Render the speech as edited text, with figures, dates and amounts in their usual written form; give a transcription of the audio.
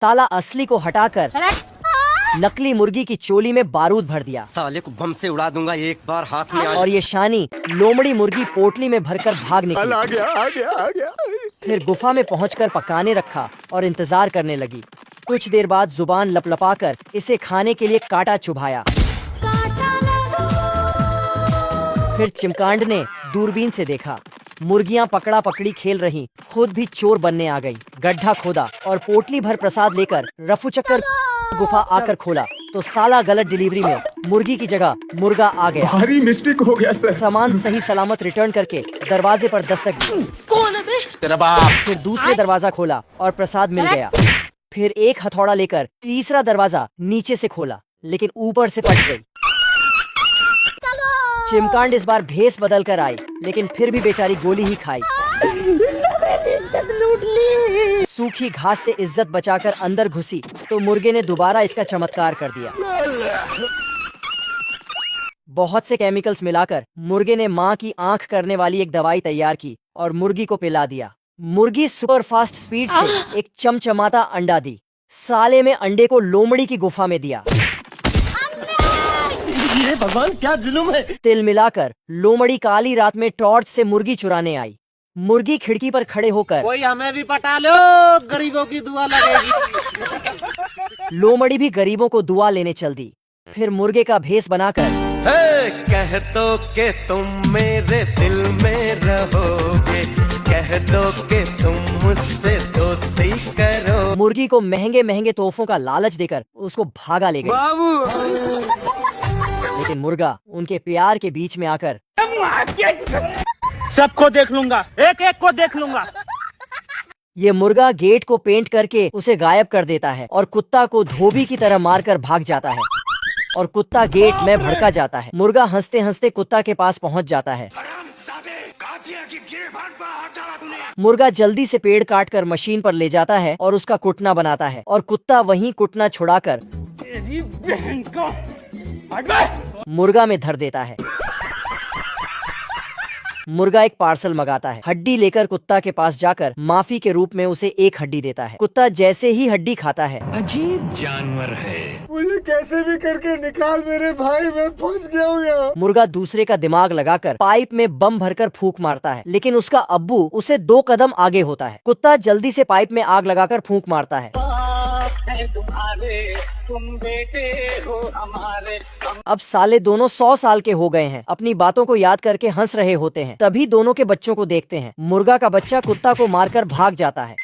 साला असली को हटाकर नकली मुर्गी की चोली में बारूद भर दिया। साले को बम से उड़ा दूंगा एक बार हाथ में और ये शानी लोमड़ी मुर्गी पोटली में भरकर भाग निकली। आ गया। फिर गुफा में पहुंचकर पकाने रखा और इंतजार करने लगी। कुछ देर बाद जुबान लपलपाकर इसे खाने के लिए कांटा चुभाया। फिर चिमकांड ने दूरबीन से देखा, मुर्गियां पकड़ा पकड़ी खेल रही, खुद भी चोर बनने आ गई। गड्ढा खोदा और पोटली भर प्रसाद लेकर रफू चक्कर गुफा आकर खोला तो साला गलत डिलीवरी में मुर्गी की जगह मुर्गा आ गया। भारी मिस्टेक हो गया सर। सामान सही सलामत रिटर्न करके दरवाजे पर दस्तक दी। कौन है बे? तेरा बाप। फिर दूसरे दरवाजा खोला और प्रसाद मिल गया। फिर एक हथौड़ा लेकर तीसरा दरवाजा नीचे से खोला, लेकिन ऊपर से पट गई। चिमकांड इस बार भेस बदल कर आई, लेकिन फिर भी बेचारी गोली ही खाई। सूखी घास से इज्जत बचाकर अंदर घुसी तो मुर्गे ने दोबारा इसका चमत्कार कर दिया। बहुत से केमिकल्स मिलाकर मुर्गे ने माँ की आंख करने वाली एक दवाई तैयार की और मुर्गी को पिला दिया। मुर्गी सुपर फास्ट स्पीड से एक चमचमाता अंडा दी। साले में अंडे को लोमड़ी की गुफा में दिया। ये भगवान क्या जुल्म है। तिल मिलाकर लोमड़ी काली रात में टॉर्च से मुर्गी चुराने आई। मुर्गी खिड़की पर खड़े होकर कोई हमें भी पटा लो, गरीबों की दुआ लगेगी। लोमड़ी भी गरीबों को दुआ लेने चल दी। फिर मुर्गे का भेस बनाकर कह दो के तुम मेरे दिल में रहोगे, कह दो के तुम मुझसे दोस्ती करो। मुर्गी को महंगे महंगे तोहफों का लालच देकर उसको भागा ले गई। लेकिन मुर्गा उनके प्यार के बीच में आकर सबको देख लूंगा, एक एक को देख लूंगा। ये मुर्गा गेट को पेंट करके उसे गायब कर देता है और कुत्ता को धोबी की तरह मारकर भाग जाता है और कुत्ता गेट में भड़का जाता है। मुर्गा हंसते हंसते कुत्ता के पास पहुंच जाता है। मुर्गा जल्दी से पेड़ काटकर मशीन पर ले जाता है और उसका कुटना बनाता है और कुत्ता वहीं कुटना छुड़ाकर मुर्गा में धर देता है। मुर्गा एक पार्सल मंगाता है। हड्डी लेकर कुत्ता के पास जाकर माफी के रूप में उसे एक हड्डी देता है। कुत्ता जैसे ही हड्डी खाता है, अजीब जानवर है, मुझे कैसे भी करके निकाल मेरे भाई, मैं फंस गया हूँ यहाँ। मुर्गा दूसरे का दिमाग लगाकर पाइप में बम भरकर फूंक मारता है, लेकिन उसका अब्बू उसे 2 कदम आगे होता है। कुत्ता जल्दी से पाइप में आग लगाकर फूंक मारता है। तुम बेटे हो हमारे। अब साले दोनों 100 साल के हो गए हैं। अपनी बातों को याद करके हंस रहे होते हैं। तभी दोनों के बच्चों को देखते हैं। मुर्गा का बच्चा कुत्ता को मारकर भाग जाता है।